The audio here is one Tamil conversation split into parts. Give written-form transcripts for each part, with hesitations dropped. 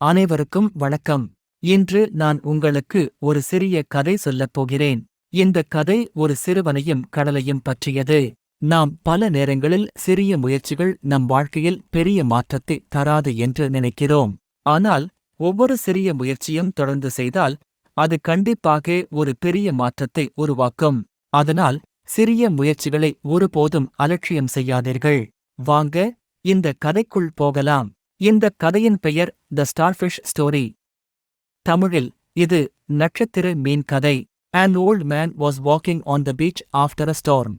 அனைவருக்கும் வணக்கம். இன்று நான் உங்களுக்கு ஒரு சிறிய கதை சொல்லப் போகிறேன். இந்த கதை ஒரு சிறுவனையும் கடலையும் பற்றியது. நாம் பல நேரங்களில் சிறிய முயற்சிகள் நம் வாழ்க்கையில் பெரிய மாற்றத்தை தராது என்று நினைக்கிறோம். ஆனால் ஒவ்வொரு சிறிய முயற்சியும் தொடர்ந்து செய்தால் அது கண்டிப்பாக ஒரு பெரிய மாற்றத்தை உருவாக்கும். அதனால் சிறிய முயற்சிகளை ஒருபோதும் அலட்சியம் செய்யாதீர்கள். வாங்க இந்த கதைக்குள் போகலாம். இந்த கதையின் பெயர் த ஸ்டார்ஃபிஷ் ஸ்டோரி. தமிழில் இது நட்சத்திர மீன் கதை. An old man was walking on the beach after a storm.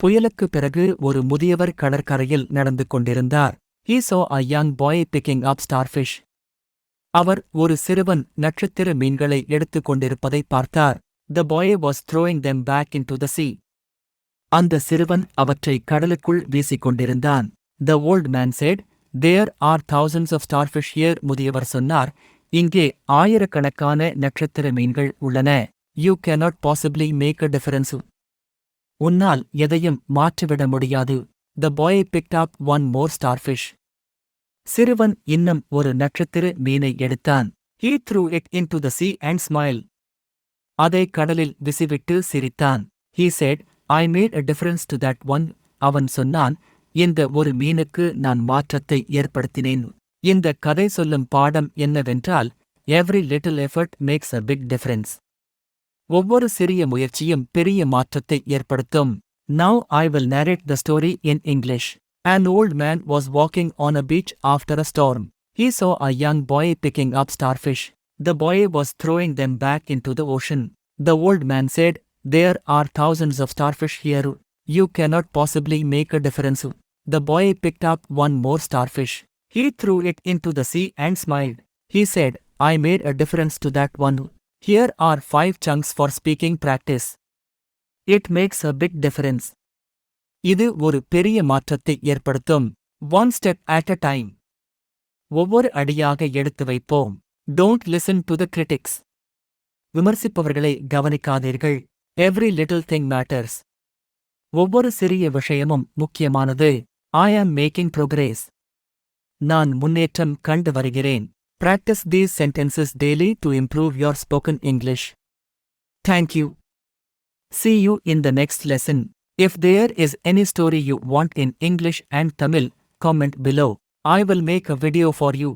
புயலுக்கு பிறகு ஒரு முதியவர் கடற்கரையில் நடந்து கொண்டிருந்தார். He saw a young boy picking up starfish. அவர் ஒரு சிறுவன் நட்சத்திர மீன்களை எடுத்துக் கொண்டிருப்பதை பார்த்தார். The boy was throwing them back into the sea. அந்த சிறுவன் அவற்றை கடலுக்குள் வீசிக் கொண்டிருந்தான். The old man said, "There are thousands of starfish here." முதியவர் சொன்னார், இங்கே ஆயிரக்கணக்கான நட்சத்திர மீன்கள் உள்ளன. You cannot possibly make a difference. உன்னால் எதையும் மாற்றிவிட முடியாது. The boy picked up one more starfish. சிறுவன் இன்னும் ஒரு நட்சத்திர மீனை எடுத்தான். He threw it into the sea and smiled. அதை கடலில் விசிவிட்டு சிரித்தான். He said, "I made a difference to that one." அவன் சொன்னான், இந்த ஒரு மீனுக்கு நான் மாற்றத்தை ஏற்படுத்தினேன். இந்த கதை சொல்லும் பாடம் என்னவென்றால், every little effort makes a big difference. ஒவ்வொரு சிறிய முயற்சியும் பெரிய மாற்றத்தை ஏற்படுத்தும். Now I will narrate the story in English. An old man was walking on a beach after a storm. He saw a young boy picking up starfish. The boy was throwing them back into the ocean. The old man said, "There are thousands of starfish here. You cannot possibly make a difference." The boy picked up one more starfish. He threw it into the sea and smiled. He said, "I made a difference to that one." Here are 5 chunks for speaking practice. It makes a big difference. இது ஒரு பெரிய மாற்றத்தை ஏற்படுத்தும். One step at a time. ஒவ்வொரு அடியாக எடுத்து வைப்போம். Don't listen to the critics. விமர்சிப்பவர்களை கவனிக்காதீர்கள். Every little thing matters. ஒவ்வொரு சிறிய விஷயமும் முக்கியமானது. I am making progress. நான் முன்னேற்றம் கண்டு வருகிறேன். Practice these sentences daily to improve your spoken English. Thank you. See you in the next lesson. If there is any story you want in English and Tamil, comment below. I will make a video for you.